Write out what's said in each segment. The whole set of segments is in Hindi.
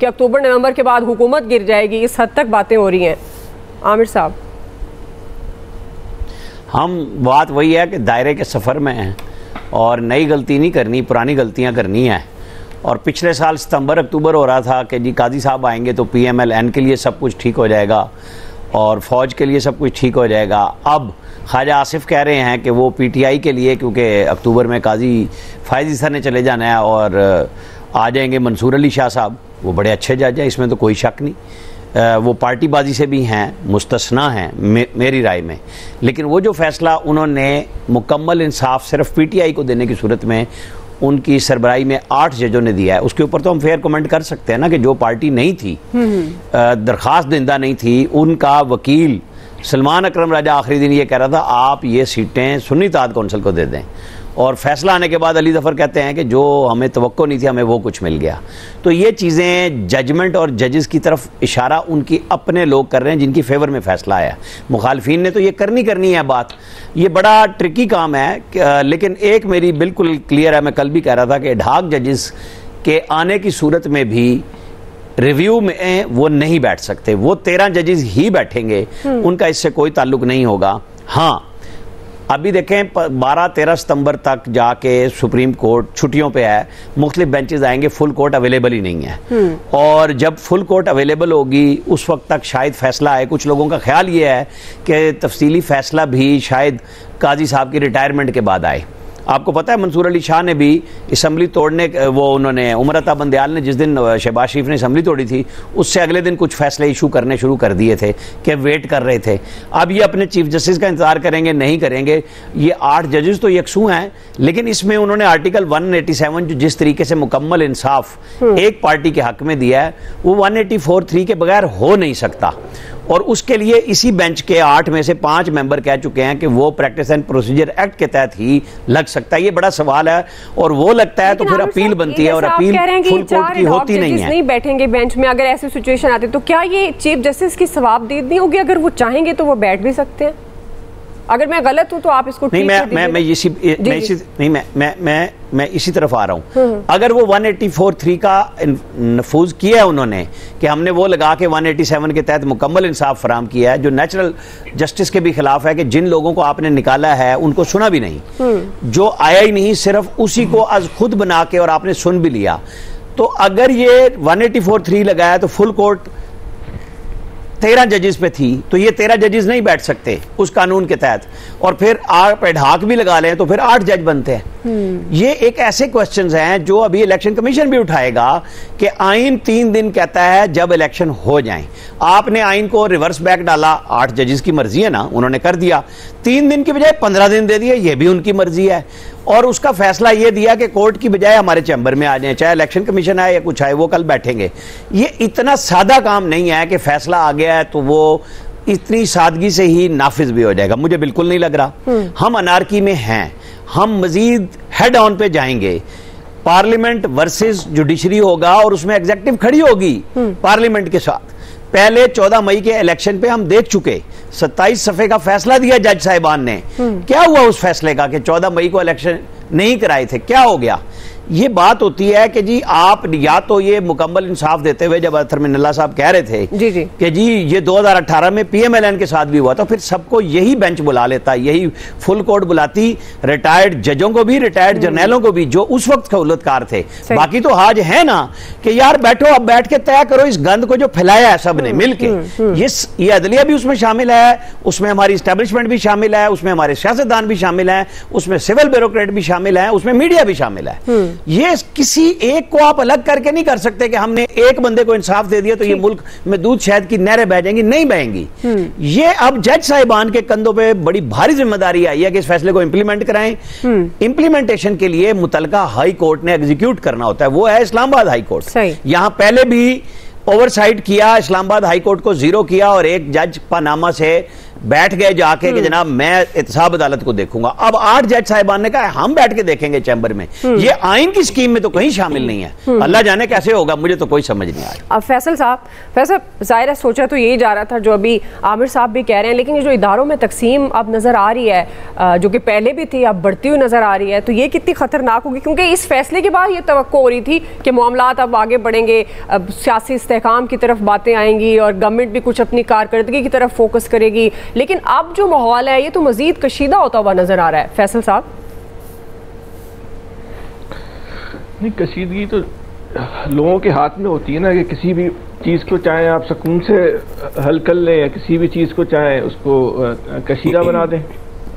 कि अक्टूबर नवंबर के बाद हुकूमत गिर जाएगी, इस हद तक बातें हो रही हैं। आमिर साहब, हम बात वही है कि दायरे के सफ़र में हैं और नई गलती नहीं करनी, पुरानी गलतियां करनी है। और पिछले साल सितंबर अक्टूबर हो रहा था कि जी काजी साहब आएंगे तो PMLN के लिए सब कुछ ठीक हो जाएगा और फ़ौज के लिए सब कुछ ठीक हो जाएगा। अब ख्वाजा आसिफ कह रहे हैं कि वो PTI के लिए, क्योंकि अक्टूबर में काजी फायजी सर ने चले जाना है और आ जाएंगे मंसूर अली शाह साहब, वो बड़े अच्छे जज हैं, इसमें तो कोई शक नहीं। वो पार्टीबाजी से भी हैं, मुस्तस्ना हैं मेरी राय में। लेकिन वो जो फैसला उन्होंने मुकम्मल इंसाफ सिर्फ PTI को देने की सूरत में उनकी सरबराही में 8 जजों ने दिया है, उसके ऊपर तो हम फेयर कमेंट कर सकते हैं ना कि जो पार्टी नहीं थी, दरख्वास्त देंदा नहीं थी, उनका वकील सलमान अकरम राजा आखिरी दिन ये कह रहा था आप ये सीटें सुन्नी इत्तेहाद कौंसिल को दे दें। और फैसला आने के बाद अली ज़फ़र कहते हैं कि जो हमें तवक्को नहीं थी हमें वो कुछ मिल गया। तो ये चीज़ें जजमेंट और जजेस की तरफ इशारा उनकी अपने लोग कर रहे हैं जिनकी फेवर में फ़ैसला आया। मुखालफीन ने तो ये करनी है बात, ये बड़ा ट्रिकी काम है। लेकिन एक मेरी बिल्कुल क्लियर है, मैं कल भी कह रहा था कि ढाक जजेस के आने की सूरत में भी रिव्यू में वो नहीं बैठ सकते, वो 13 जजेस ही बैठेंगे, उनका इससे कोई ताल्लुक नहीं होगा। हाँ, अभी देखें 12-13 सितंबर तक जाके सुप्रीम कोर्ट छुट्टियों पे है, मुख्तलिफ बेंचेस आएंगे, फुल कोर्ट अवेलेबल ही नहीं है। और जब फुल कोर्ट अवेलेबल होगी उस वक्त तक शायद फैसला आए। कुछ लोगों का ख्याल ये है कि तफसीली फैसला भी शायद काजी साहब की रिटायरमेंट के बाद आए। आपको पता है मंसूर अली शाह ने भी असम्बली तोड़ने, वो उन्होंने उमर अता बंदयाल ने जिस दिन शहबाज शरीफ ने असम्बली तोड़ी थी उससे अगले दिन कुछ फैसले इशू करने शुरू कर दिए थे कि वेट कर रहे थे। अब ये अपने चीफ जस्टिस का इंतजार करेंगे, नहीं करेंगे। ये 8 जजेस तो यकसू हैं, लेकिन इसमें उन्होंने आर्टिकल 187 जो जिस तरीके से मुकम्मल इंसाफ एक पार्टी के हक में दिया है वो 184(3) के बगैर हो नहीं सकता। और उसके लिए इसी बेंच के 8 में से 5 मेंबर कह चुके हैं कि वो प्रैक्टिस एंड प्रोसीजर एक्ट के तहत ही लग सकता है। ये बड़ा सवाल है और वो लगता है तो फिर अपील बनती है और अपील फुल कोर्ट की होती नहीं है। नहीं बैठेंगे बेंच में, अगर ऐसी सिचुएशन आती तो क्या ये चीफ जस्टिस की सवाबदीदी होगी? अगर वो चाहेंगे तो वो बैठ भी सकते हैं। अगर मैं गलत हूं तो आप इसको नहीं, मैं इसी तरफ आ रहा हूं। अगर वो 184(3) का नफूज किया है उन्होंने कि हमने वो लगा के 187 के तहत मुकम्मल इंसाफ फराम किया है, जो नेचुरल जस्टिस के भी खिलाफ है कि जिन लोगों को आपने निकाला है उनको सुना भी नहीं, जो आया ही नहीं, सिर्फ उसी को आज खुद बना के और आपने सुन भी लिया। तो अगर ये 184(3) लगाया तो फुल कोर्ट 13 जजेस पे थी, तो ये 13 जजेस नहीं बैठ सकते उस कानून के तहत। और फिर आप ढाक भी लगा लें तो फिर 8 जज बनते हैं। ये एक ऐसे क्वेश्चंस हैं जो अभी इलेक्शन कमीशन भी उठाएगा कि आइन 3 दिन कहता है जब इलेक्शन हो जाए। आपने आइन को रिवर्स बैक डाला, 8 जजेस की मर्जी है ना, उन्होंने कर दिया। 3 दिन की बजाय 15 दिन दे दिए, ये भी उनकी मर्जी है। और उसका फैसला ये दिया कि कोर्ट की बजाय हमारे चैम्बर में आ जाए, चाहे इलेक्शन कमीशन आए या कुछ आए, वो कल बैठेंगे। ये इतना सादा काम नहीं है कि फैसला आ गया है तो वो इतनी सादगी से ही नाफिज भी हो जाएगा, मुझे बिल्कुल नहीं लग रहा। हम अनारकी में हैं, हम मजीद हेड ऑन पे जाएंगे। पार्लियामेंट वर्सेस जुडिशरी होगा और उसमें एग्जीक्यूटिव खड़ी होगी पार्लियामेंट के साथ। पहले 14 मई के इलेक्शन पे हम देख चुके, 27 सफ़े का फैसला दिया जज साहिबान ने। क्या हुआ उस फैसले का कि 14 मई को इलेक्शन नहीं कराए थे, क्या हो गया? ये बात होती है कि जी आप या तो ये मुकम्मल इंसाफ देते हुए, जब अतर मिनल्ला साहब कह रहे थे कि जी ये 2018 में PMLN के साथ भी हुआ, तो फिर सबको यही बेंच बुला लेता, यही फुल कोर्ट बुलाती, रिटायर्ड जजों को भी, रिटायर्ड जर्नलों को भी, जो उस वक्त खौलतकार थे। बाकी तो आज है ना कि यार बैठो, अब बैठ के तय करो इस गंद को जो फैलाया है सब ने मिलके। ये अदलिया भी उसमें शामिल है, उसमें हमारी स्टैब्लिशमेंट भी शामिल है, उसमें हमारे सियासतदान भी शामिल है, उसमें सिविल ब्यूरोक्रेट भी शामिल है, उसमें मीडिया भी शामिल है। ये किसी एक को आप अलग करके नहीं कर सकते कि हमने एक बंदे को इंसाफ दे दिया तो ये मुल्क में दूध शहद की नहरें बह जाएंगी, नहीं बहेंगी। ये अब जज साहिबान के कंधों पे बड़ी भारी जिम्मेदारी आई है कि इस फैसले को इंप्लीमेंट कराएं। इंप्लीमेंटेशन के लिए मुतलका हाई कोर्ट ने एग्जीक्यूट करना होता है, वो है इस्लामाबाद हाई कोर्ट। यहां पहले भी ओवरसाइट किया, इस्लामाबाद हाई कोर्ट को 0 किया और एक जज पनामा से बैठ गए जाके कि जनाब मैं एहतसाब अदालत को देखूंगा। अब 8 जज साहिबान ने कहा हम बैठ के देखेंगे चैम्बर में, ये आइन की स्कीम में तो कहीं शामिल नहीं है। अल्लाह जाने कैसे होगा, मुझे तो कोई समझ नहीं आ रहा। अब फैसल साहब ज़ाहिर सोचा तो यही जा रहा था जो अभी आमिर साहब भी कह रहे हैं, लेकिन ये जो इदारों में तकसीम अब नज़र आ रही है, जो कि पहले भी थी अब बढ़ती हुई नज़र आ रही है, तो ये कितनी ख़तरनाक होगी? क्योंकि इस फैसले के बाद ये तवक्को हो रही थी कि मामलात अब आगे बढ़ेंगे, अब सियासी इस्तेहकाम की तरफ बातें आएंगी और गवर्नमेंट भी कुछ अपनी कारकर्दगी की तरफ फोकस करेगी, लेकिन अब जो माहौल है ये तो मजीद कशीदा होता हुआ नजर आ रहा है। फैसल साहब, नहीं, कशीदगी तो लोगों के हाथ में होती है ना, कि किसी भी चीज़ को चाहे आप सुकून से हल कर लें या किसी भी चीज़ को चाहे उसको कशीदा बना दें।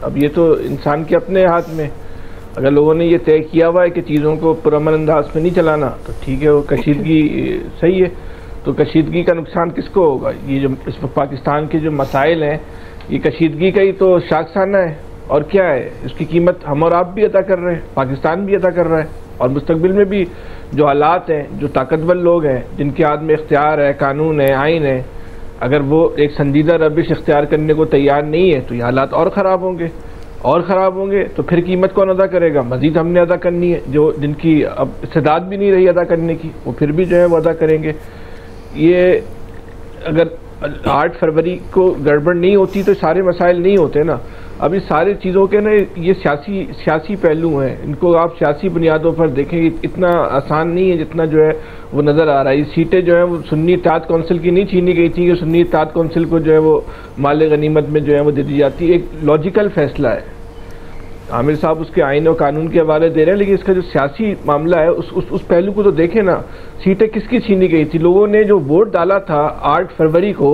अब ये तो इंसान के अपने हाथ में, अगर लोगों ने ये तय किया हुआ है कि चीज़ों को पुरअमन अंदाज में नहीं चलाना तो ठीक है, वो कशीदगी सही है। तो कशीदगी का नुकसान किसको होगा? ये जो इस पाकिस्तान के जो मसाइल हैं, ये कशीदगी का ही तो शाखसाना है, और क्या है? इसकी कीमत हम और आप भी अदा कर रहे हैं, पाकिस्तान भी अदा कर रहा है, और मुस्तकबिल में भी जो हालात हैं, जो ताकतवर लोग हैं जिनके हाथ में इख्तियार है, कानून है, आइन है, अगर वो एक संजीदा रविश इख्तियार करने को तैयार नहीं है तो ये हालात और ख़राब होंगे, और ख़राब होंगे तो फिर कीमत कौन अदा करेगा? मज़ीद हमने अदा करनी है, जो जिनकी अब इस्तेदाद भी नहीं रही अदा करने की, वो फिर भी जो है वो अदा करेंगे। ये अगर 8 फरवरी को गड़बड़ नहीं होती तो सारे मसाइल नहीं होते ना। अब इस सारी चीज़ों के ना ये सियासी पहलू हैं, इनको आप सियासी बुनियादों पर देखेंगे, इतना आसान नहीं है जितना जो है वो नज़र आ रहा है। ये सीटें जो है वो सुन्नी इत्तेहाद कौंसिल की नहीं छीनी गई थी कि सुन्नी इत्तेहाद कौंसिल को जो है वो माल गनीमत में जो है वो दे दी जाती है। एक लॉजिकल फैसला है, आमिर साहब उसके आइन और कानून के हवाले दे रहे हैं, लेकिन इसका जो सियासी मामला है उस पहलू को तो देखें ना। सीटें किसकी छीनी गई थी? लोगों ने जो वोट डाला था 8 फरवरी को,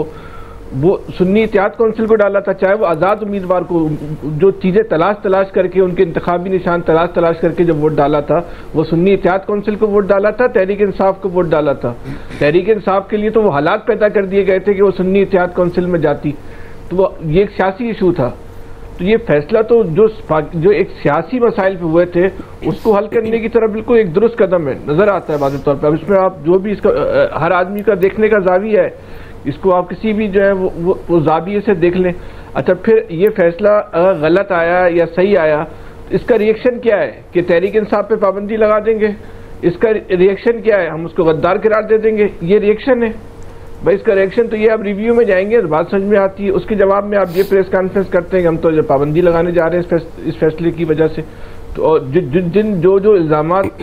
वो सुन्नी इत्तेहाद कौंसिल को डाला था, चाहे वो आज़ाद उम्मीदवार को, जो चीज़ें तलाश करके उनके इंतखाबी निशान तलाश करके जो वोट डाला था, वो सुन्नी इत्तेहाद कौंसिल को वोट डाला था, तहरीक इंसाफ को वोट डाला था। तहरीक इंसाफ के लिए तो वो हालात पैदा कर दिए गए थे कि वो सुन्नी इत्तेहाद कौंसिल में जाती, तो वो ये एक सियासी इशू था। तो ये फैसला तो जो एक सियासी मसाइल पे हुए थे उसको हल करने की तरफ बिल्कुल एक दुरुस्त कदम है, नज़र आता है वाज़ेह तौर पर। अब इसमें आप जो भी इसका हर आदमी का देखने का ज़ाविया है, इसको आप किसी भी जो है वो ज़ाविये से देख लें। अच्छा, फिर ये फैसला अगर गलत आया या सही आया, इसका रिएक्शन क्या है? कि तहरीक इंसाफ पे पाबंदी लगा देंगे? इसका रिएक्शन क्या है? हम उसको गद्दार करार दे देंगे? ये रिएक्शन है भाई। इसका रिएक्शन तो ये आप रिव्यू में जाएंगे तो बात समझ में आती है। उसके जवाब में आप ये प्रेस कॉन्फ्रेंस करते हैं कि हम तो जो पाबंदी लगाने जा रहे हैं इस फैसले की वजह से। तो और जो इल्ज़ामात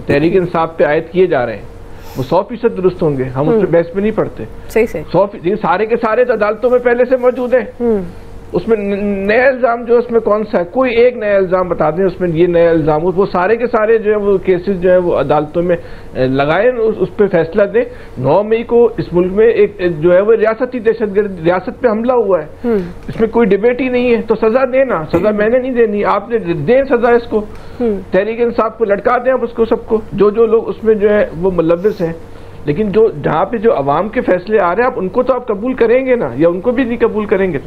तहरीक इंसाफ पे आयद किए जा रहे हैं वो 100% दुरुस्त होंगे, हम उस पर बहस में नहीं पड़ते। सही से 100% सारे के सारे तो अदालतों में पहले से मौजूद हैं। उसमें नया इल्ज़ाम जो उसमें कौन सा है? कोई एक नया इल्ज़ाम बता दें उसमें ये नया इल्ज़ाम, वो सारे के सारे जो है वो केसेस जो है वो अदालतों में लगाए, उस पर फैसला दें। 9 मई को इस मुल्क में एक जो है वो रियासती दहशतगर्द रियासत पे हमला हुआ है, इसमें कोई डिबेट ही नहीं है। तो सजा देना, सजा मैंने नहीं देनी, आपने दें सजा इसको, तहरीक इंसाफ को लटका दें आप उसको, सबको जो लोग उसमें जो है वो मुलव्विस हैं। लेकिन जो जहाँ पे जो अवाम के फैसले आ रहे हैं आप उनको तो आप कबूल करेंगे ना, या उनको भी नहीं कबूल करेंगे?